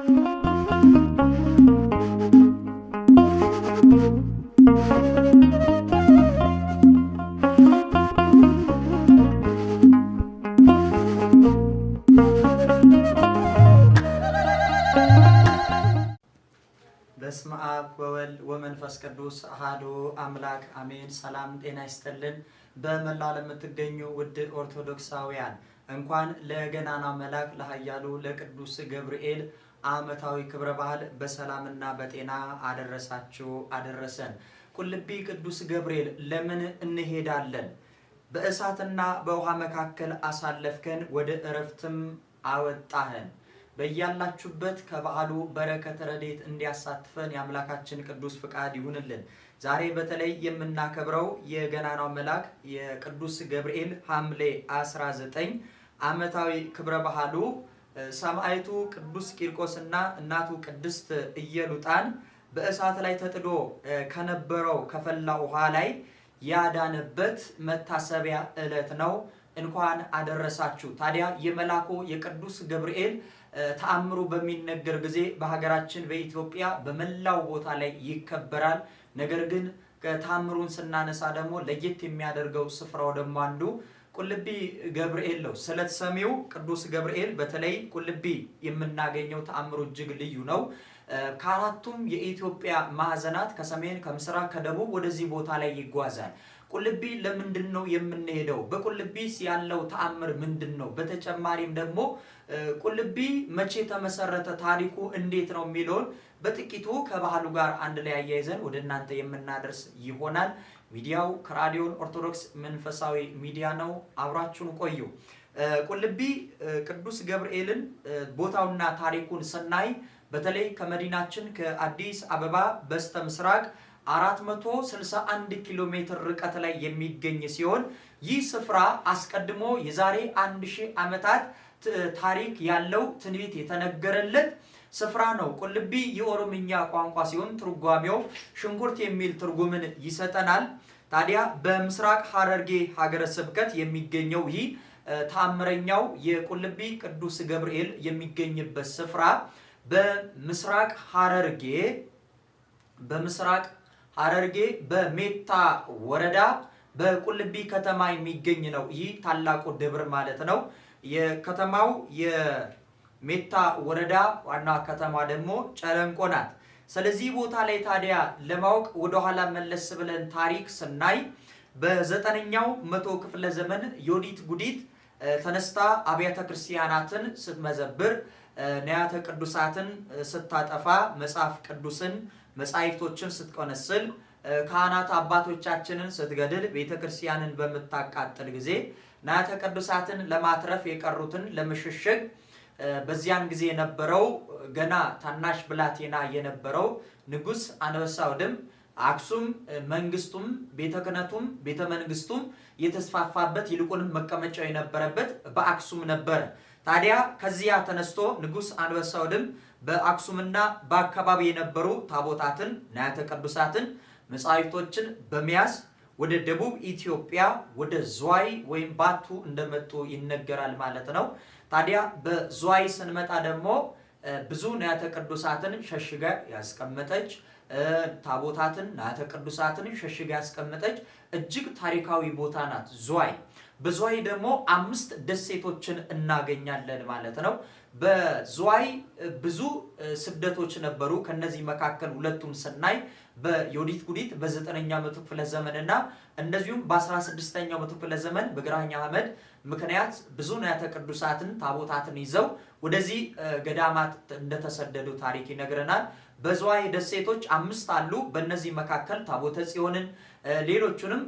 በስመ አብ ወወልድ ወመንፈስ ቅዱስ አሐዱ አምላክ አሜን። ሰላም ጤና ይስጥልን። በመላው ዓለም የምትገኙ ውድ ኦርቶዶክሳውያን እንኳን ለገናናው መልአክ ለኃያሉ ለቅዱስ ገብርኤል ዓመታዊ ክብረ በዓል በሰላምና በጤና አደረሳችሁ አደረሰን። ቁልቢ ቅዱስ ገብርኤል ለምን እንሄዳለን? በእሳትና በውሃ መካከል አሳለፍከን፣ ወደ እረፍትም አወጣህን። በያላችሁበት ከበዓሉ በረከት ረድኤት እንዲያሳትፈን የአምላካችን ቅዱስ ፍቃድ ይሁንልን። ዛሬ በተለይ የምናከብረው የገናናው መልአክ የቅዱስ ገብርኤል ሐምሌ 19 ዓመታዊ ክብረ በዓሉ ሰማዕቱ ቅዱስ ቂርቆስና እናቱ ቅድስት ኢየሉጣን በእሳት ላይ ተጥዶ ከነበረው ከፈላ ውሃ ላይ ያዳነበት መታሰቢያ ዕለት ነው። እንኳን አደረሳችሁ። ታዲያ የመልአኩ የቅዱስ ገብርኤል ተአምሩ በሚነገር ጊዜ በሀገራችን በኢትዮጵያ በመላው ቦታ ላይ ይከበራል። ነገር ግን ተአምሩን ስናነሳ ደግሞ ለየት የሚያደርገው ስፍራው ደግሞ አንዱ ቁልቢ ገብርኤል ነው። ስለተሰሚው ቅዱስ ገብርኤል በተለይ ቁልቢ የምናገኘው ተአምሩ እጅግ ልዩ ነው። ከአራቱም የኢትዮጵያ ማዕዘናት ከሰሜን፣ ከምስራቅ፣ ከደቡብ ወደዚህ ቦታ ላይ ይጓዛል። ቁልቢ ለምንድን ነው የምንሄደው? በቁልቢስ ያለው ተአምር ምንድን ነው? በተጨማሪም ደግሞ ቁልቢ መቼ ተመሰረተ? ታሪኩ እንዴት ነው የሚለውን በጥቂቱ ከባህሉ ጋር አንድ ላይ አያይዘን ወደ እናንተ የምናደርስ ይሆናል። ሚዲያው ከራዲዮን ኦርቶዶክስ መንፈሳዊ ሚዲያ ነው። አብራችሁን ቆዩ። ቁልቢ ቅዱስ ገብርኤልን ቦታውና ታሪኩን ስናይ በተለይ ከመዲናችን ከአዲስ አበባ በስተ ምስራቅ 461 ኪሎ ሜትር ርቀት ላይ የሚገኝ ሲሆን ይህ ስፍራ አስቀድሞ የዛሬ 1000 ዓመታት ታሪክ ያለው ትንቢት የተነገረለት ስፍራ ነው። ቁልቢ የኦሮምኛ ቋንቋ ሲሆን ትርጓሜው ሽንኩርት የሚል ትርጉምን ይሰጠናል። ታዲያ በምስራቅ ሐረርጌ ሀገረ ስብከት የሚገኘው ይህ ተአምረኛው የቁልቢ ቅዱስ ገብርኤል የሚገኝበት ስፍራ በምስራቅ ሐረርጌ በሜታ ወረዳ በቁልቢ ከተማ የሚገኝ ነው። ይህ ታላቁ ደብር ማለት ነው። የከተማው የሜታ ወረዳ ዋና ከተማ ደግሞ ጨለንቆ ናት። ስለዚህ ቦታ ላይ ታዲያ ለማወቅ ወደኋላ መለስ ብለን ታሪክ ስናይ በ9ኛው መቶ ክፍለ ዘመን ዮዲት ጉዲት ተነስታ አብያተ ክርስቲያናትን ስትመዘብር፣ ንዋያተ ቅዱሳትን ስታጠፋ፣ መጽሐፍ ቅዱስን መጻሕፍቶችን ስትቆነስል፣ ካህናት አባቶቻችንን ስትገድል፣ ቤተክርስቲያንን በምታቃጥል ጊዜ ንዋያተ ቅዱሳትን ለማትረፍ የቀሩትን ለመሸሸግ በዚያን ጊዜ የነበረው ገና ታናሽ ብላቴና የነበረው ንጉስ አንበሳውድም አክሱም መንግስቱም ቤተ ክህነቱም ቤተ መንግስቱም የተስፋፋበት ይልቁንም መቀመጫው የነበረበት በአክሱም ነበር። ታዲያ ከዚያ ተነስቶ ንጉስ አንበሳውድም በአክሱምና በአካባቢ የነበሩ ታቦታትን ንዋያተ ቅዱሳትን መጻሕፍቶችን በመያዝ ወደ ደቡብ ኢትዮጵያ ወደ ዝዋይ ወይም ባቱ እንደመጡ ይነገራል ማለት ነው። ታዲያ በዝዋይ ስንመጣ ደግሞ ብዙ ንዋያተ ቅዱሳትን ሸሽጋ ያስቀመጠች ታቦታትን ንዋያተ ቅዱሳትን ሸሽጋ ያስቀመጠች እጅግ ታሪካዊ ቦታ ናት ዝዋይ። በዝዋይ ደግሞ 5 ደሴቶችን እናገኛለን ማለት ነው። በዝዋይ ብዙ ስደቶች ነበሩ። ከነዚህ መካከል ሁለቱን ስናይ በዮዲት ጉዲት በ9ኛው መቶ ክፍለ ዘመንና እንደዚሁም በ16ኛው መቶ ክፍለ ዘመን በግራኝ አህመድ ምክንያት ብዙ ንዋያተ ቅዱሳትን ታቦታትን ይዘው ወደዚህ ገዳማት እንደተሰደዱ ታሪክ ይነግረናል። በዝዋይ ደሴቶች 5 አሉ። በእነዚህ መካከል ታቦተ ጽዮንን ሌሎቹንም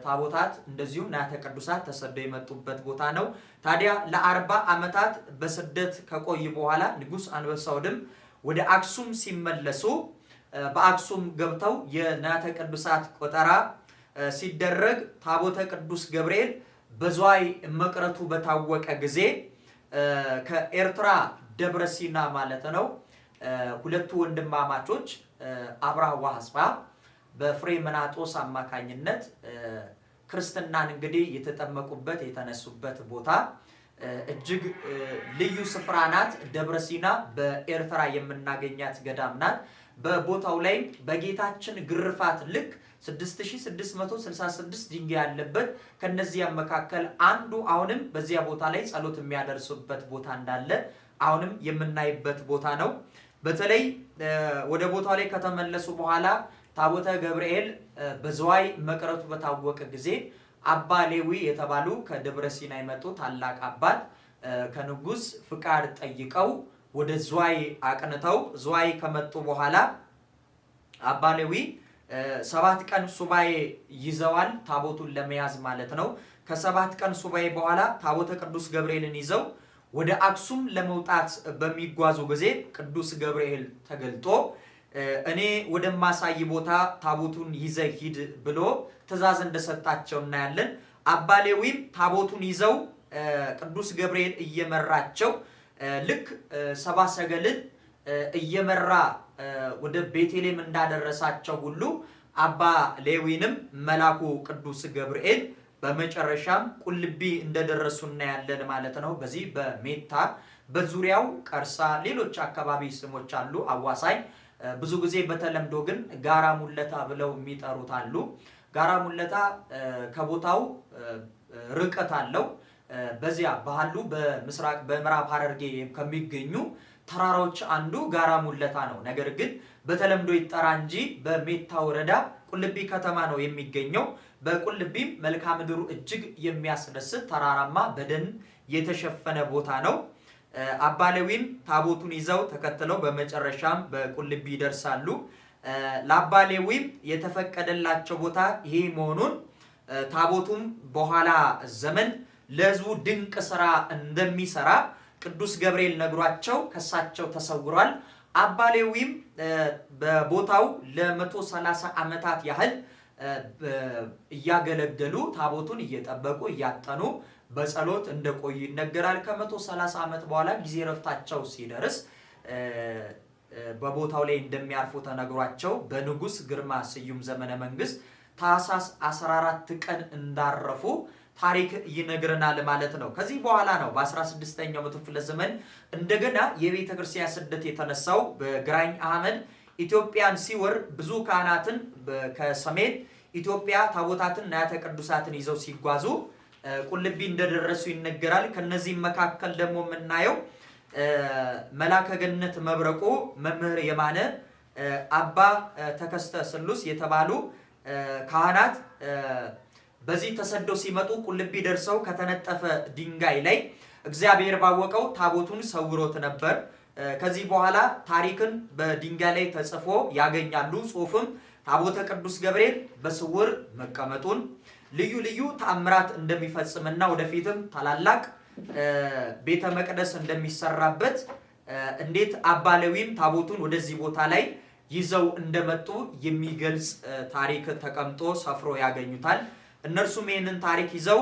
ታቦታት እንደዚሁም ንዋያተ ቅዱሳት ተሰደው የመጡበት ቦታ ነው። ታዲያ ለ40 ዓመታት በስደት ከቆዩ በኋላ ንጉስ አንበሳውድም ወደ አክሱም ሲመለሱ በአክሱም ገብተው የንዋያተ ቅዱሳት ቆጠራ ሲደረግ ታቦተ ቅዱስ ገብርኤል በዝዋይ መቅረቱ በታወቀ ጊዜ ከኤርትራ ደብረ ሲና ማለት ነው ሁለቱ ወንድማማቾች አብርሃ ወአጽብሃ በፍሬምናጦስ አማካኝነት ክርስትናን እንግዲህ የተጠመቁበት የተነሱበት ቦታ እጅግ ልዩ ስፍራ ናት። ደብረ ሲና በኤርትራ የምናገኛት ገዳም ናት። በቦታው ላይ በጌታችን ግርፋት ልክ 6666 ድንጋይ ያለበት ከነዚያ መካከል አንዱ አሁንም በዚያ ቦታ ላይ ጸሎት የሚያደርሱበት ቦታ እንዳለ አሁንም የምናይበት ቦታ ነው። በተለይ ወደ ቦታው ላይ ከተመለሱ በኋላ ታቦተ ገብርኤል በዝዋይ መቅረቱ በታወቀ ጊዜ አባ ሌዊ የተባሉ ከደብረ ሲና የመጡ ታላቅ አባት ከንጉስ ፍቃድ ጠይቀው ወደ ዝዋይ አቅንተው ዝዋይ ከመጡ በኋላ አባ ሌዊ 7 ቀን ሱባኤ ይዘዋል፣ ታቦቱን ለመያዝ ማለት ነው። ከ7 ቀን ሱባኤ በኋላ ታቦተ ቅዱስ ገብርኤልን ይዘው ወደ አክሱም ለመውጣት በሚጓዙ ጊዜ ቅዱስ ገብርኤል ተገልጦ እኔ ወደማሳይ ቦታ ታቦቱን ይዘህ ሂድ ብሎ ትእዛዝ እንደሰጣቸው እናያለን። አባ ሌዊም ታቦቱን ይዘው ቅዱስ ገብርኤል እየመራቸው ልክ ሰባ ሰገልን እየመራ ወደ ቤተልሔም እንዳደረሳቸው ሁሉ አባ ሌዊንም መላኩ ቅዱስ ገብርኤል በመጨረሻም ቁልቢ እንደደረሱ እናያለን ማለት ነው። በዚህ በሜታ በዙሪያው ቀርሳ ሌሎች አካባቢ ስሞች አሉ አዋሳኝ። ብዙ ጊዜ በተለምዶ ግን ጋራ ሙለታ ብለው የሚጠሩት አሉ። ጋራ ሙለታ ከቦታው ርቀት አለው። በዚያ ባህሉ በምስራቅ በምዕራብ ሐረርጌ ከሚገኙ ተራራዎች አንዱ ጋራ ሙለታ ነው። ነገር ግን በተለምዶ ይጠራ እንጂ በሜታ ወረዳ ቁልቢ ከተማ ነው የሚገኘው። በቁልቢም መልክዓ ምድሩ እጅግ የሚያስደስት ተራራማ በደን የተሸፈነ ቦታ ነው። አባ ሌዊም ታቦቱን ይዘው ተከትለው በመጨረሻም በቁልቢ ይደርሳሉ። ለአባ ሌዊም የተፈቀደላቸው ቦታ ይሄ መሆኑን ታቦቱም በኋላ ዘመን ለሕዝቡ ድንቅ ስራ እንደሚሰራ ቅዱስ ገብርኤል ነግሯቸው ከሳቸው ተሰውሯል። አባ ሌዊም በቦታው ለ130 ዓመታት ያህል እያገለገሉ ታቦቱን እየጠበቁ እያጠኑ በጸሎት እንደቆዩ ይነገራል። ከ130 ዓመት በኋላ ጊዜ ረፍታቸው ሲደርስ በቦታው ላይ እንደሚያርፉ ተነግሯቸው በንጉስ ግርማ ስዩም ዘመነ መንግስት ታኅሳስ 14 ቀን እንዳረፉ ታሪክ ይነግረናል ማለት ነው። ከዚህ በኋላ ነው በ16ኛው መቶ ክፍለ ዘመን እንደገና የቤተ ክርስቲያን ስደት የተነሳው። በግራኝ አህመድ ኢትዮጵያን ሲወር ብዙ ካህናትን ከሰሜን ኢትዮጵያ ታቦታትን ንዋያተ ቅዱሳትን ይዘው ሲጓዙ ቁልቢ እንደደረሱ ይነገራል። ከነዚህም መካከል ደግሞ የምናየው መላከ ገነት መብረቁ፣ መምህር የማነ፣ አባ ተከስተ ስሉስ የተባሉ ካህናት በዚህ ተሰደው ሲመጡ ቁልቢ ደርሰው ከተነጠፈ ድንጋይ ላይ እግዚአብሔር ባወቀው ታቦቱን ሰውሮት ነበር። ከዚህ በኋላ ታሪክን በድንጋይ ላይ ተጽፎ ያገኛሉ። ጽሑፍም ታቦተ ቅዱስ ገብርኤል በስውር መቀመጡን ልዩ ልዩ ተአምራት እንደሚፈጽምና ወደፊትም ታላላቅ ቤተ መቅደስ እንደሚሰራበት እንዴት አባ ሌዊም ታቦቱን ወደዚህ ቦታ ላይ ይዘው እንደመጡ የሚገልጽ ታሪክ ተቀምጦ ሰፍሮ ያገኙታል። እነርሱም ይህንን ታሪክ ይዘው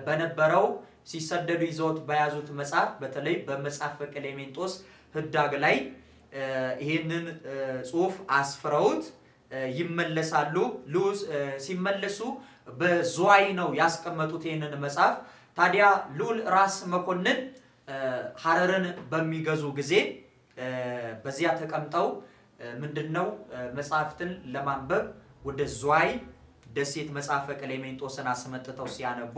በነበረው ሲሰደዱ ይዘውት በያዙት መጽሐፍ በተለይ በመጽሐፈ ቀሌሜንጦስ ህዳግ ላይ ይህንን ጽሑፍ አስፍረውት ይመለሳሉ። ሲመለሱ በዝዋይ ነው ያስቀመጡት ይህንን መጽሐፍ። ታዲያ ልዑል ራስ መኮንን ሐረርን በሚገዙ ጊዜ በዚያ ተቀምጠው ምንድነው መጽሐፍትን ለማንበብ ወደ ዝዋይ ደሴት መጽሐፈ ቀሌሜንጦስን አስመጥተው ሲያነቡ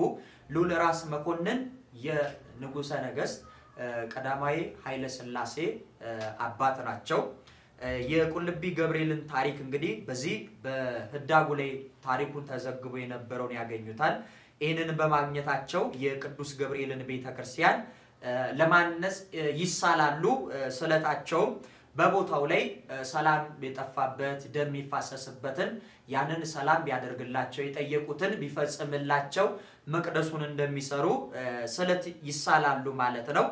ልዑል ራስ መኮንን የንጉሠ ነገሥት ቀዳማዊ ኃይለ ሥላሴ አባት ናቸው። የቁልቢ ገብርኤልን ታሪክ እንግዲህ በዚህ በህዳጉ ላይ ታሪኩን ተዘግቦ የነበረውን ያገኙታል። ይህንን በማግኘታቸው የቅዱስ ገብርኤልን ቤተክርስቲያን ለማነጽ ይሳላሉ። ስለታቸውም በቦታው ላይ ሰላም የጠፋበት ደም የሚፋሰስበትን ያንን ሰላም ቢያደርግላቸው የጠየቁትን ቢፈጽምላቸው መቅደሱን እንደሚሰሩ ስለት ይሳላሉ ማለት ነው።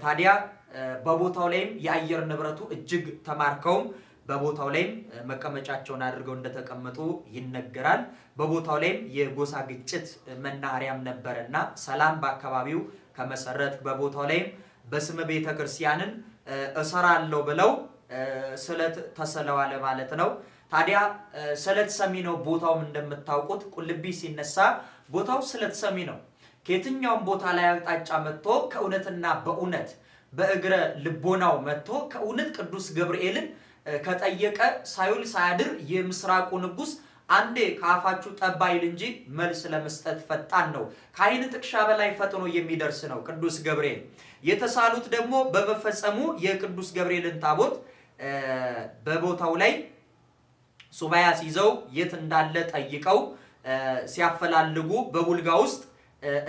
ታዲያ በቦታው ላይም የአየር ንብረቱ እጅግ ተማርከውም በቦታው ላይም መቀመጫቸውን አድርገው እንደተቀመጡ ይነገራል። በቦታው ላይም የጎሳ ግጭት መናኸሪያም ነበርና ሰላም በአካባቢው ከመሰረት በቦታው ላይም በስመ ቤተ ክርስቲያንን እሰራለሁ ብለው ስለት ተሰለዋል ማለት ነው። ታዲያ ስለት ሰሚ ነው። ቦታውም እንደምታውቁት ቁልቢ ሲነሳ ቦታው ስለት ሰሚ ነው። ከየትኛውም ቦታ ላይ አቅጣጫ መጥቶ ከእውነትና በእውነት በእግረ ልቦናው መጥቶ ከእውነት ቅዱስ ገብርኤልን ከጠየቀ ሳይውል ሳያድር የምስራቁ ንጉስ አንዴ ከአፋችሁ ጠብ አይል እንጂ መልስ ለመስጠት ፈጣን ነው። ከዓይን ጥቅሻ በላይ ፈጥኖ የሚደርስ ነው ቅዱስ ገብርኤል። የተሳሉት ደግሞ በመፈጸሙ የቅዱስ ገብርኤልን ታቦት በቦታው ላይ ሱባኤ ይዘው የት እንዳለ ጠይቀው ሲያፈላልጉ በቡልጋ ውስጥ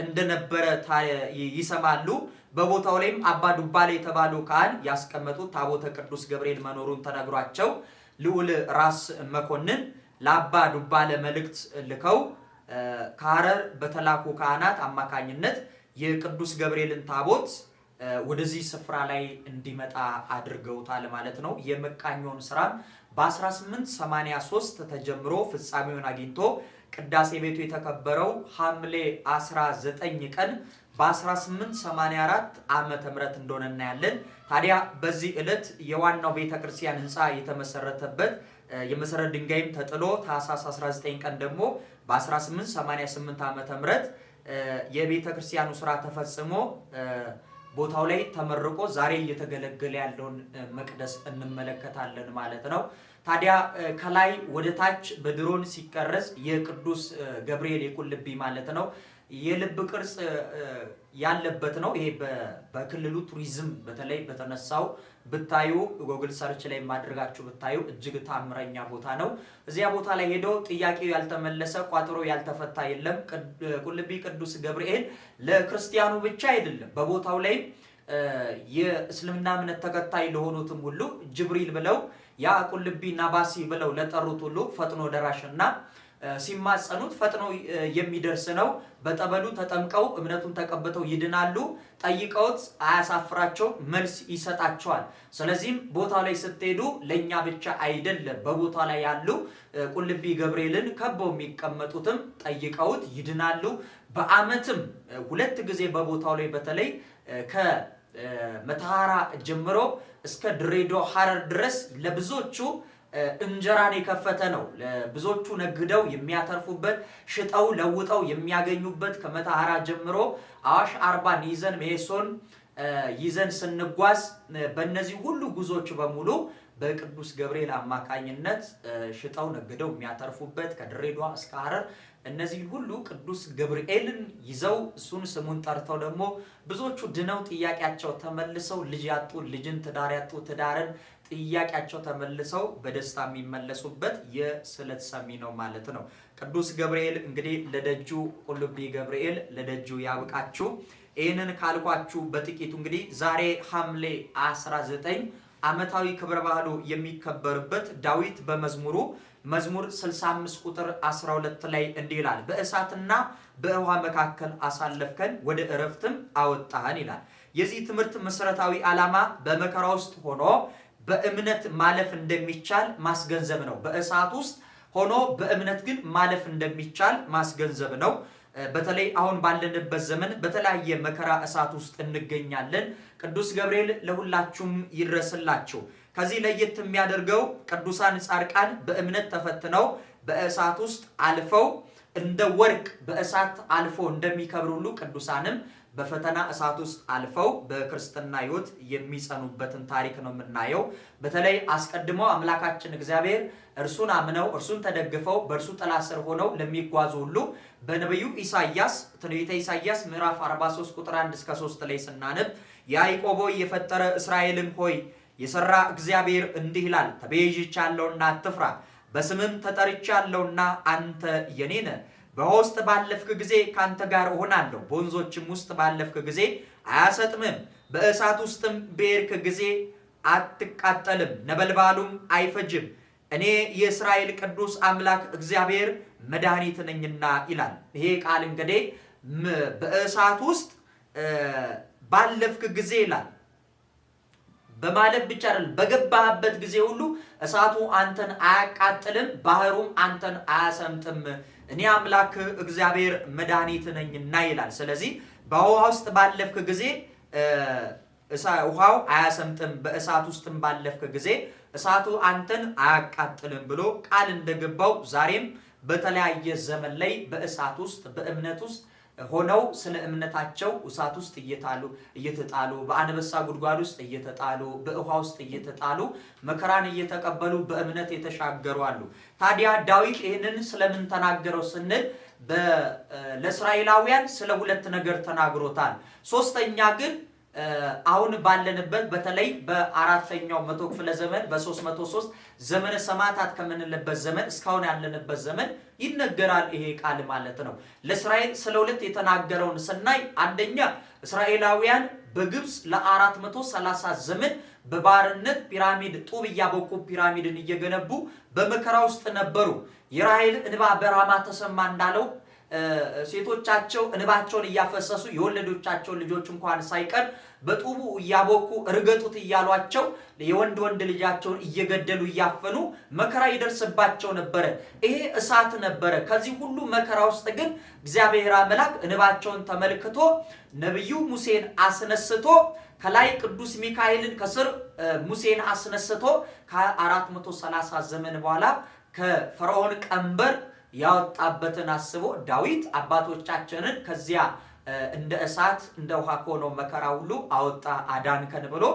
እንደነበረ ይሰማሉ። በቦታው ላይም አባ ዱባሌ የተባሉ ካህን ያስቀመጡት ታቦተ ቅዱስ ገብርኤል መኖሩን ተነግሯቸው ልዑል ራስ መኮንን ለአባ ዱባለ መልእክት ልከው ከሐረር በተላኩ ካህናት አማካኝነት የቅዱስ ገብርኤልን ታቦት ወደዚህ ስፍራ ላይ እንዲመጣ አድርገውታል ማለት ነው። የመቃኞን ስራ በ1883 ተጀምሮ ፍጻሜውን አግኝቶ ቅዳሴ ቤቱ የተከበረው ሐምሌ 19 ቀን በ1884 ዓመተ ምህረት እንደሆነ እናያለን። ታዲያ በዚህ ዕለት የዋናው ቤተክርስቲያን ህንፃ የተመሰረተበት የመሰረት ድንጋይም ተጥሎ ታኅሳስ 19 ቀን ደግሞ በ1888 ዓመተ ምህረት የቤተክርስቲያኑ ስራ ተፈጽሞ ቦታው ላይ ተመርቆ ዛሬ እየተገለገለ ያለውን መቅደስ እንመለከታለን ማለት ነው። ታዲያ ከላይ ወደ ታች በድሮን ሲቀረጽ የቅዱስ ገብርኤል የቁልቢ ማለት ነው የልብ ቅርጽ ያለበት ነው። ይሄ በክልሉ ቱሪዝም በተለይ በተነሳው ብታዩ ጎግል ሰርች ላይ ማድረጋችሁ ብታዩ እጅግ ታምረኛ ቦታ ነው። እዚያ ቦታ ላይ ሄደው ጥያቄው ያልተመለሰ ቋጥሮ ያልተፈታ የለም። ቁልቢ ቅዱስ ገብርኤል ለክርስቲያኑ ብቻ አይደለም፣ በቦታው ላይ የእስልምና እምነት ተከታይ ለሆኑትም ሁሉ ጅብሪል ብለው ያ ቁልቢ ናባሲ ብለው ለጠሩት ሁሉ ፈጥኖ ደራሽና ሲማጸኑት ፈጥኖ የሚደርስ ነው። በጠበሉ ተጠምቀው እምነቱን ተቀብተው ይድናሉ። ጠይቀውት አያሳፍራቸው፣ መልስ ይሰጣቸዋል። ስለዚህም ቦታው ላይ ስትሄዱ ለኛ ብቻ አይደለም፣ በቦታው ላይ ያሉ ቁልቢ ገብርኤልን ከበው የሚቀመጡትም ጠይቀውት ይድናሉ። በዓመትም 2 ጊዜ በቦታው ላይ በተለይ ከመተሐራ ጀምሮ እስከ ድሬዳዋ ሐረር ድረስ ለብዙዎቹ እንጀራን የከፈተ ነው። ብዙዎቹ ነግደው የሚያተርፉበት ሽጠው ለውጠው የሚያገኙበት ከመተሐራ ጀምሮ አዋሽ አርባን ይዘን ሜሶን ይዘን ስንጓዝ በእነዚህ ሁሉ ጉዞች በሙሉ በቅዱስ ገብርኤል አማካኝነት ሽጠው ነግደው የሚያተርፉበት ከድሬዳዋ እስከ ሐረር እነዚህ ሁሉ ቅዱስ ገብርኤልን ይዘው እሱን ስሙን ጠርተው ደግሞ ብዙዎቹ ድነው ጥያቄያቸው ተመልሰው ልጅ ያጡ ልጅን፣ ትዳር ያጡ ትዳርን ጥያቄያቸው ተመልሰው በደስታ የሚመለሱበት የስለት ሰሚ ነው ማለት ነው። ቅዱስ ገብርኤል እንግዲህ ለደጁ ቁልቢ ገብርኤል ለደጁ ያብቃችሁ። ይህንን ካልኳችሁ በጥቂቱ እንግዲህ ዛሬ ሐምሌ 19 ዓመታዊ ክብረ በዓሉ የሚከበርበት ዳዊት በመዝሙሩ መዝሙር 65 ቁጥር 12 ላይ እንዲህ ይላል፣ በእሳትና በውሃ መካከል አሳለፍከን ወደ እረፍትም አወጣህን ይላል። የዚህ ትምህርት መሰረታዊ ዓላማ በመከራ ውስጥ ሆኖ በእምነት ማለፍ እንደሚቻል ማስገንዘብ ነው። በእሳት ውስጥ ሆኖ በእምነት ግን ማለፍ እንደሚቻል ማስገንዘብ ነው። በተለይ አሁን ባለንበት ዘመን በተለያየ መከራ እሳት ውስጥ እንገኛለን። ቅዱስ ገብርኤል ለሁላችሁም ይድረስላችሁ። ከዚህ ለየት የሚያደርገው ቅዱሳን ጻድቃን በእምነት ተፈትነው በእሳት ውስጥ አልፈው እንደ ወርቅ በእሳት አልፎ እንደሚከብሩ ሁሉ ቅዱሳንም በፈተና እሳት ውስጥ አልፈው በክርስትና ሕይወት የሚጸኑበትን ታሪክ ነው የምናየው። በተለይ አስቀድመው አምላካችን እግዚአብሔር እርሱን አምነው እርሱን ተደግፈው በእርሱ ጥላ ስር ሆነው ለሚጓዙ ሁሉ በነቢዩ ኢሳይያስ ትንቢተ ኢሳይያስ ምዕራፍ 43 ቁጥር 1 እስከ 3 ላይ ስናነብ ያዕቆብ ሆይ የፈጠረ እስራኤልን ሆይ የሰራ እግዚአብሔር እንዲህ ይላል፣ ተቤዥቻለሁና አትፍራ፣ በስምም ተጠርቻለሁና አንተ የኔ ነህ። በውስጥ ባለፍክ ጊዜ ካንተ ጋር እሆናለሁ፣ በወንዞችም ውስጥ ባለፍክ ጊዜ አያሰጥምም፣ በእሳት ውስጥም በሄድክ ጊዜ አትቃጠልም፣ ነበልባሉም አይፈጅም። እኔ የእስራኤል ቅዱስ አምላክ እግዚአብሔር መድኃኒት ነኝና ይላል። ይሄ ቃል እንግዲህ በእሳት ውስጥ ባለፍክ ጊዜ ይላል። በማለፍ ብቻ አይደለም፣ በገባህበት ጊዜ ሁሉ እሳቱ አንተን አያቃጥልም፣ ባህሩም አንተን አያሰምጥም። እኔ አምላክ እግዚአብሔር መድኃኒት ነኝና ይላል። ስለዚህ በውሃ ውስጥ ባለፍክ ጊዜ ውሃው አያሰምጥም፣ በእሳት ውስጥም ባለፍክ ጊዜ እሳቱ አንተን አያቃጥልም ብሎ ቃል እንደገባው ዛሬም በተለያየ ዘመን ላይ በእሳት ውስጥ በእምነት ውስጥ ሆነው ስለ እምነታቸው እሳት ውስጥ እየተጣሉ በአንበሳ ጉድጓድ ውስጥ እየተጣሉ በውሃ ውስጥ እየተጣሉ መከራን እየተቀበሉ በእምነት የተሻገሩ አሉ። ታዲያ ዳዊት ይህንን ስለምን ተናገረው ስንል ለእስራኤላውያን ስለ ሁለት ነገር ተናግሮታል። ሶስተኛ ግን አሁን ባለንበት በተለይ በአራተኛው መቶ ክፍለ ዘመን በ303 ዘመነ ሰማዕታት ከምንልበት ዘመን እስካሁን ያለንበት ዘመን ይነገራል ይሄ ቃል ማለት ነው። ለእስራኤል ስለ ሁለት የተናገረውን ስናይ አንደኛ እስራኤላውያን በግብፅ ለ430 ዘመን በባርነት ፒራሚድ ጡብ እያቦኩ ፒራሚድን እየገነቡ በመከራ ውስጥ ነበሩ። የራሔል እንባ በራማ ተሰማ እንዳለው ሴቶቻቸው እንባቸውን እያፈሰሱ የወለዶቻቸው ልጆች እንኳን ሳይቀር በጡቡ እያቦኩ እርገጡት እያሏቸው የወንድ ልጃቸውን እየገደሉ እያፈኑ መከራ ይደርስባቸው ነበረ። ይሄ እሳት ነበረ። ከዚህ ሁሉ መከራ ውስጥ ግን እግዚአብሔር አምላክ እንባቸውን ተመልክቶ ነብዩ ሙሴን አስነስቶ ከላይ ቅዱስ ሚካኤልን ከስር ሙሴን አስነስቶ ከ430 ዘመን በኋላ ከፈርዖን ቀንበር ያወጣበትን አስቦ ዳዊት አባቶቻችንን ከዚያ እንደ እሳት እንደ ውሃ ከሆነው መከራ ሁሉ አወጣ አዳንከን ብሎ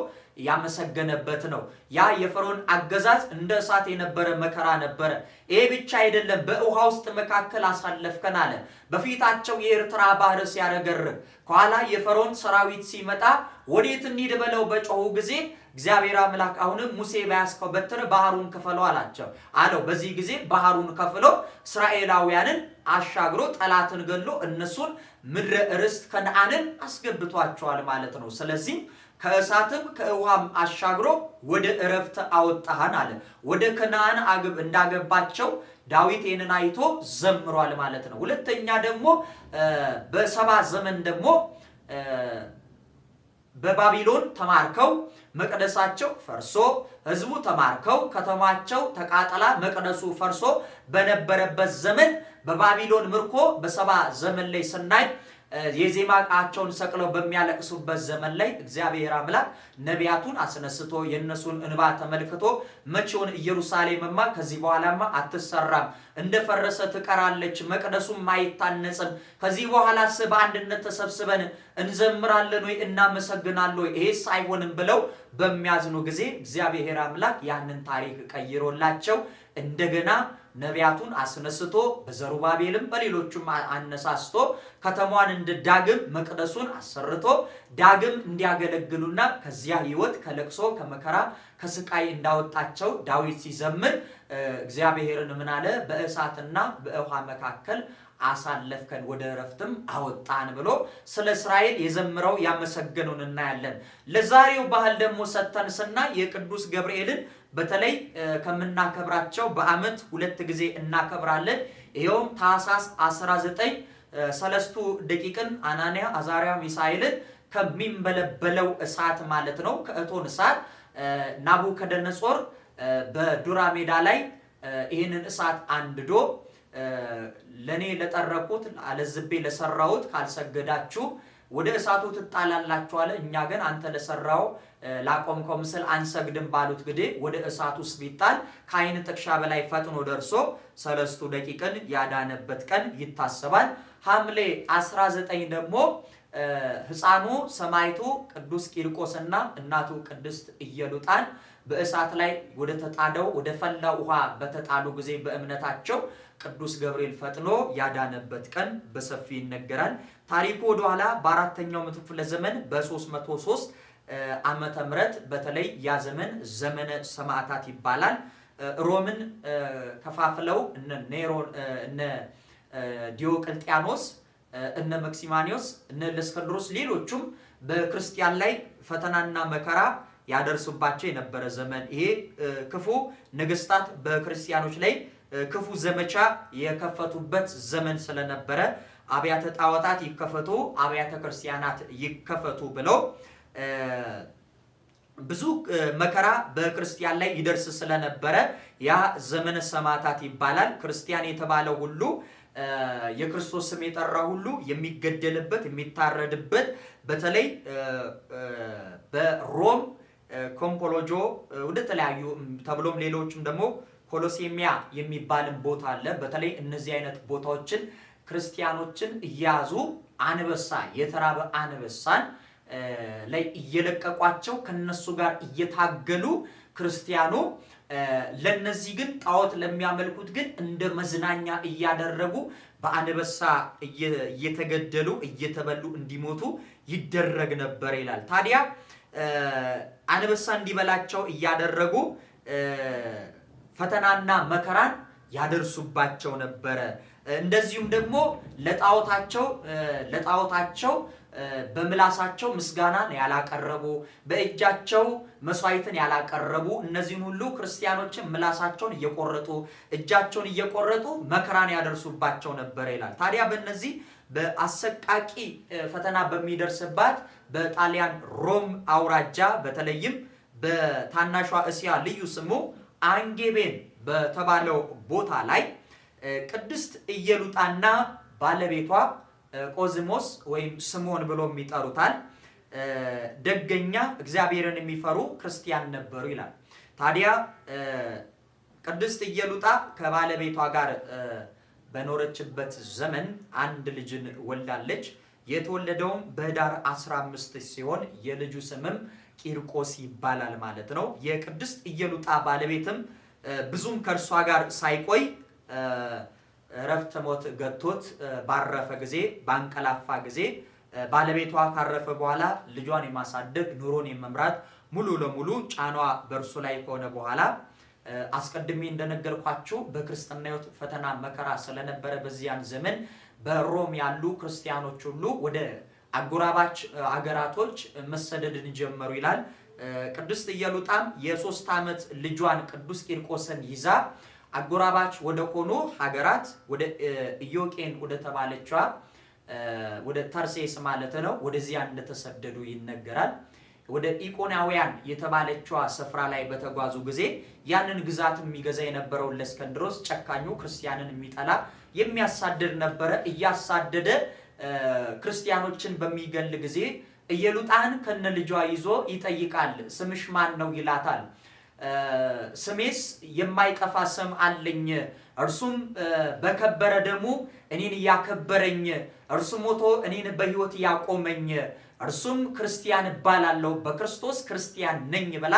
ያመሰገነበት ነው። ያ የፈርዖን አገዛዝ እንደ እሳት የነበረ መከራ ነበረ። ይሄ ብቻ አይደለም፣ በውሃ ውስጥ መካከል አሳለፍከን አለ። በፊታቸው የኤርትራ ባህር ሲያረገርግ ከኋላ የፈርዖን ሰራዊት ሲመጣ ወዴት እንሂድ ብለው በጮሁ ጊዜ እግዚአብሔር አምላክ አሁንም ሙሴ በያዝከው በትር ባህሩን ክፈለው አለው። በዚህ ጊዜ ባህሩን ከፍሎ እስራኤላውያንን አሻግሮ ጠላትን ገሎ እነሱን ምድረ ርስት ከነዓንን አስገብቷቸዋል ማለት ነው። ስለዚህ ከእሳትም ከውሃም አሻግሮ ወደ እረፍት አወጣህን አለ። ወደ ከነዓን እንዳገባቸው ዳዊት ይህንን አይቶ ዘምሯል ማለት ነው። ሁለተኛ ደግሞ በሰባ ዘመን ደግሞ በባቢሎን ተማርከው መቅደሳቸው ፈርሶ ህዝቡ ተማርከው ከተማቸው ተቃጠላ መቅደሱ ፈርሶ በነበረበት ዘመን በባቢሎን ምርኮ በሰባ ዘመን ላይ ስናይ የዜማ ዕቃቸውን ሰቅለው በሚያለቅሱበት ዘመን ላይ እግዚአብሔር አምላክ ነቢያቱን አስነስቶ የነሱን እንባ ተመልክቶ መቼውን ኢየሩሳሌምማ ከዚህ በኋላማ አትሰራም፣ እንደፈረሰ ትቀራለች፣ መቅደሱም አይታነጽም፣ ከዚህ በኋላስ በአንድነት ተሰብስበን እንዘምራለን ወይ እናመሰግናለን ወይ ይሄስ አይሆንም ብለው በሚያዝኑ ጊዜ እግዚአብሔር አምላክ ያንን ታሪክ ቀይሮላቸው እንደገና ነቢያቱን አስነስቶ በዘሩባቤልም በሌሎችም አነሳስቶ ከተማዋን ዳግም መቅደሱን አሰርቶ ዳግም እንዲያገለግሉና ከዚያ ህይወት ከለቅሶ ከመከራ ከስቃይ እንዳወጣቸው ዳዊት ሲዘምር እግዚአብሔርን ምን አለ? በእሳትና በውሃ መካከል አሳለፍከን ወደ እረፍትም አወጣን ብሎ ስለ እስራኤል የዘምረው ያመሰገኑን እናያለን። ለዛሬው ባህል ደግሞ ሰተን ስናይ የቅዱስ ገብርኤልን በተለይ ከምናከብራቸው በዓመት 2 ጊዜ እናከብራለን። ይሄውም ታኅሳስ 19 ሰለስቱ ደቂቅን አናንያ አዛርያ ሚሳኤልን ከሚንበለበለው እሳት ማለት ነው ከእቶን እሳት ናቡከደነጾር በዱራ ሜዳ ላይ ይህንን እሳት አንድዶ ለኔ ለጠረኩት አለዝቤ ለሰራሁት ካልሰገዳችሁ ወደ እሳቱ ትጣላላችሁ አለ። እኛ ግን አንተ ለሰራው ላቆምከው ምስል አንሰግድም ባሉት ጊዜ ወደ እሳቱ ውስጥ ቢጣል ከዓይን ጥቅሻ በላይ ፈጥኖ ደርሶ ሰለስቱ ደቂቅን ያዳነበት ቀን ይታሰባል። ሐምሌ 19 ደግሞ ሕፃኑ ሰማዕቱ ቅዱስ ቂርቆስና እናቱ ቅድስት ኢየሉጣን በእሳት ላይ ወደ ተጣደው ወደ ፈላ ውሃ በተጣሉ ጊዜ በእምነታቸው ቅዱስ ገብርኤል ፈጥኖ ያዳነበት ቀን በሰፊ ይነገራል። ታሪኩ ወደ ኋላ በአራተኛው መቶ ክፍለ ዘመን በ303 ዓመተ ምህረት በተለይ ያ ዘመን ዘመነ ሰማዕታት ይባላል። ሮምን ከፋፍለው እነ ኔሮን እነ ዲዮቅልጥያኖስ እነ መክሲማኒዮስ እነ ለስከንድሮስ ሌሎቹም በክርስቲያን ላይ ፈተናና መከራ ያደርሱባቸው የነበረ ዘመን ይሄ ክፉ ነገስታት በክርስቲያኖች ላይ ክፉ ዘመቻ የከፈቱበት ዘመን ስለነበረ አብያተ ጣዖታት ይከፈቱ አብያተ ክርስቲያናት ይከፈቱ ብለው ብዙ መከራ በክርስቲያን ላይ ይደርስ ስለነበረ ያ ዘመነ ሰማዕታት ይባላል። ክርስቲያን የተባለው ሁሉ የክርስቶስ ስም የጠራ ሁሉ የሚገደልበት የሚታረድበት በተለይ በሮም ኮምፖሎጆ ወደ ተለያዩ ተብሎም ሌሎችም ደግሞ ኮሎሴሚያ የሚባልን ቦታ አለ። በተለይ እነዚህ አይነት ቦታዎችን ክርስቲያኖችን እያዙ አንበሳ የተራበ አንበሳን ላይ እየለቀቋቸው ከነሱ ጋር እየታገሉ ክርስቲያኑ ለነዚህ ግን ጣዖት ለሚያመልኩት ግን እንደ መዝናኛ እያደረጉ በአንበሳ እየተገደሉ እየተበሉ እንዲሞቱ ይደረግ ነበር ይላል። ታዲያ አንበሳ እንዲበላቸው እያደረጉ ፈተናና መከራን ያደርሱባቸው ነበር። እንደዚሁም ደግሞ ለጣዖታቸው በምላሳቸው ምስጋናን ያላቀረቡ በእጃቸው መስዋዕትን ያላቀረቡ እነዚህን ሁሉ ክርስቲያኖችን ምላሳቸውን እየቆረጡ እጃቸውን እየቆረጡ መከራን ያደርሱባቸው ነበር ይላል። ታዲያ በእነዚህ በአሰቃቂ ፈተና በሚደርስባት በጣሊያን ሮም አውራጃ በተለይም በታናሿ እስያ ልዩ ስሙ አንጌቤን በተባለው ቦታ ላይ ቅድስት ኢየሉጣና ባለቤቷ ቆዝሞስ ወይም ስምዖን ብሎ የሚጠሩታል ደገኛ እግዚአብሔርን የሚፈሩ ክርስቲያን ነበሩ ይላል። ታዲያ ቅድስት ኢየሉጣ ከባለቤቷ ጋር በኖረችበት ዘመን አንድ ልጅን ወልዳለች። የተወለደውም በኅዳር 15 ሲሆን የልጁ ስምም ቂርቆስ ይባላል ማለት ነው። የቅድስት ኢየሉጣ ባለቤትም ብዙም ከእርሷ ጋር ሳይቆይ ረፍተ ሞት ገጥቶት ባረፈ ጊዜ ባንቀላፋ ጊዜ ባለቤቷ ካረፈ በኋላ ልጇን የማሳደግ ኑሮን የመምራት ሙሉ ለሙሉ ጫኗ በእርሱ ላይ ከሆነ በኋላ አስቀድሜ እንደነገርኳችሁ በክርስትና ሕይወት ፈተና መከራ ስለነበረ በዚያን ዘመን በሮም ያሉ ክርስቲያኖች ሁሉ ወደ አጎራባች አገራቶች መሰደድን ጀመሩ ይላል። ቅድስት ኢየሉጣም የ3 ዓመት ልጇን ቅዱስ ቂርቆስን ይዛ አጎራባች ወደ ሆኑ ሀገራት ወደ ኢዮቄን ወደ ተባለችዋ ወደ ተርሴስ ማለት ነው ወደዚያ እንደተሰደዱ ይነገራል። ወደ ኢቆናውያን የተባለችዋ ስፍራ ላይ በተጓዙ ጊዜ ያንን ግዛት የሚገዛ የነበረው ለእስክንድሮስ ጨካኙ ክርስቲያንን የሚጠላ የሚያሳድድ ነበረ። እያሳደደ ክርስቲያኖችን በሚገል ጊዜ ኢየሉጣን ከነልጇ ይዞ ይጠይቃል። ስምሽ ማን ነው ይላታል። ስሜስ የማይጠፋ ስም አለኝ፣ እርሱም በከበረ ደሙ እኔን ያከበረኝ፣ እርሱ ሞቶ እኔን በሕይወት ያቆመኝ፣ እርሱም ክርስቲያን እባላለሁ፣ በክርስቶስ ክርስቲያን ነኝ ብላ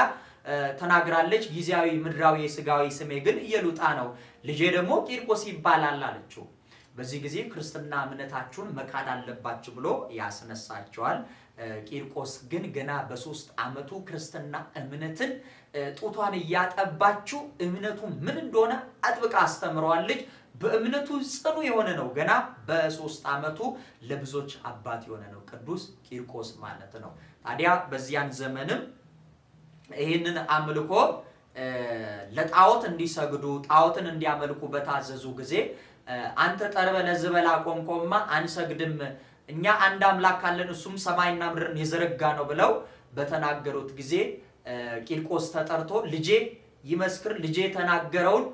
ተናግራለች። ጊዜያዊ ምድራዊ የሥጋዊ ስሜ ግን ኢየሉጣ ነው፣ ልጄ ደግሞ ቂርቆስ ይባላል አለችው። በዚህ ጊዜ ክርስትና እምነታችሁን መካድ አለባችሁ ብሎ ያስነሳቸዋል። ቂርቆስ ግን ገና በ3 ዓመቱ ክርስትና እምነትን ጡቷን እያጠባችው እምነቱ ምን እንደሆነ አጥብቃ አስተምረዋለች። በእምነቱ ጽኑ የሆነ ነው። ገና በ3 ዓመቱ ለብዙዎች አባት የሆነ ነው ቅዱስ ቂርቆስ ማለት ነው። ታዲያ በዚያን ዘመንም ይህንን አምልኮ ለጣዖት እንዲሰግዱ ጣዖትን እንዲያመልኩ በታዘዙ ጊዜ አንተ ጠርበ ለዝበላ ቆምቆማ አንሰግድም፣ እኛ አንድ አምላክ አለን እሱም ሰማይና ምድርን የዘረጋ ነው ብለው በተናገሩት ጊዜ ቂርቆስ ተጠርቶ ልጄ ይመስክር፣ ልጄ የተናገረውን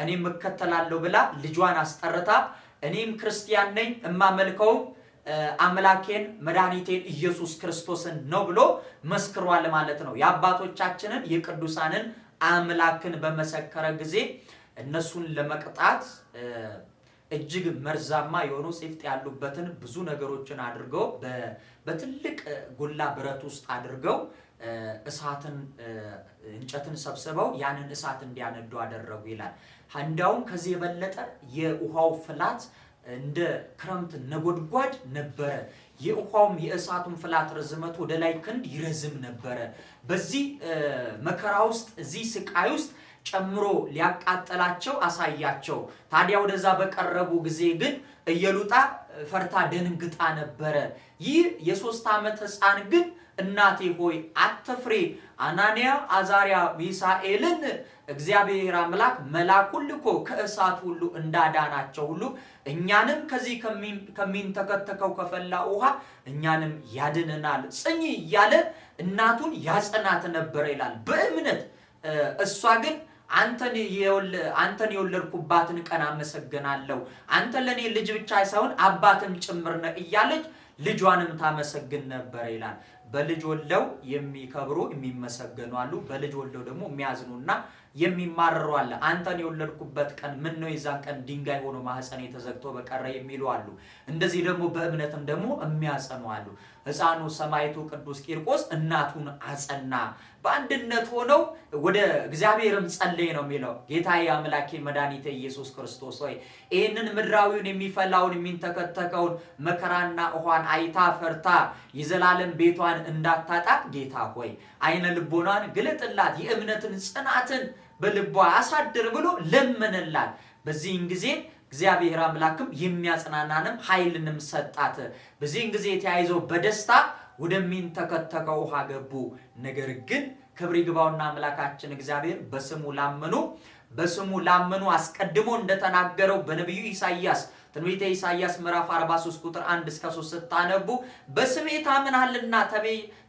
እኔም እከተላለሁ ብላ ልጇን አስጠርታ እኔም ክርስቲያን ነኝ እማመልከው አምላኬን መድኃኒቴን ኢየሱስ ክርስቶስን ነው ብሎ መስክሯል ማለት ነው። የአባቶቻችንን የቅዱሳንን አምላክን በመሰከረ ጊዜ እነሱን ለመቅጣት እጅግ መርዛማ የሆኑ ሴፍጥ ያሉበትን ብዙ ነገሮችን አድርገው በትልቅ ጎላ ብረት ውስጥ አድርገው እንጨትን ሰብስበው ያንን እሳት እንዲያነዱ አደረጉ ይላል። እንዳውም ከዚህ የበለጠ የውሃው ፍላት እንደ ክረምት ነጎድጓድ ነበረ። የውሃውም የእሳቱን ፍላት ርዝመቱ ወደ ላይ ክንድ ይረዝም ነበረ። በዚህ መከራ ውስጥ እዚህ ስቃይ ውስጥ ጨምሮ ሊያቃጠላቸው አሳያቸው። ታዲያ ወደዛ በቀረቡ ጊዜ ግን ኢየሉጣ ፈርታ ደንግጣ ነበረ። ይህ የ3 ዓመት ሕፃን ግን እናቴ ሆይ አትፍሪ፣ አናንያ አዛሪያ ሚሳኤልን እግዚአብሔር አምላክ መልአኩን ልኮ ከእሳት ሁሉ እንዳዳናቸው ሁሉ እኛንም ከዚህ ከሚንተከተከው ከፈላ ውሃ እኛንም ያድነናል ጽኚ እያለ እናቱን ያጸናት ነበር ይላል በእምነት። እሷ ግን አንተን የወለድኩባትን ቀን አመሰግናለሁ፣ አንተ ለኔ ልጅ ብቻ ሳይሆን አባትም ጭምር ነህ እያለች ልጇንም ታመሰግን ነበር ይላል። በልጅ ወልደው የሚከብሩ የሚመሰገኑ አሉ። በልጅ ወልደው ደግሞ የሚያዝኑና የሚማረሩ አለ። አንተን የወለድኩበት ቀን ምን ነው የዛን ቀን ድንጋይ ሆኖ ማህፀኔ ተዘግቶ በቀረ የሚሉ አሉ። እንደዚህ ደግሞ በእምነትም ደግሞ የሚያጸኑ አሉ። ሕፃኑ ሰማዕቱ ቅዱስ ቂርቆስ እናቱን አጸና። በአንድነት ሆነው ወደ እግዚአብሔርም ጸለየ ነው የሚለው። ጌታዬ አምላኬ መድኃኒቴ ኢየሱስ ክርስቶስ ሆይ ይህንን ምድራዊውን የሚፈላውን የሚንተከተከውን መከራና ውሃን አይታ ፈርታ የዘላለም ቤቷን እንዳታጣ ጌታ ሆይ አይነ ልቦናን ግለጥላት፣ የእምነትን ጽናትን በልቧ አሳድር ብሎ ለመነላት። በዚህን ጊዜ እግዚአብሔር አምላክም የሚያጽናናንም ኃይልንም ሰጣት። በዚህን ጊዜ ተያይዘው በደስታ ወደሚንተከተከው ውሃ ገቡ። ነገር ግን ክብር ይግባውና አምላካችን እግዚአብሔር በስሙ ላመኑ አስቀድሞ እንደተናገረው በነቢዩ ኢሳይያስ ትንቢተ ኢሳይያስ ምዕራፍ 43 ቁጥር 1 እስከ 3 ስታነቡ በስሜ ታምናልና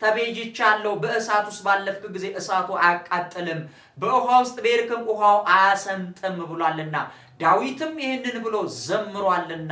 ተቤዥቻለሁ፣ በእሳት ውስጥ ባለፍክ ጊዜ እሳቱ አያቃጥልም፣ በውሃ ውስጥ በሄድክም ውሃው አያሰምጥም ብሏልና ዳዊትም ይህንን ብሎ ዘምሯልና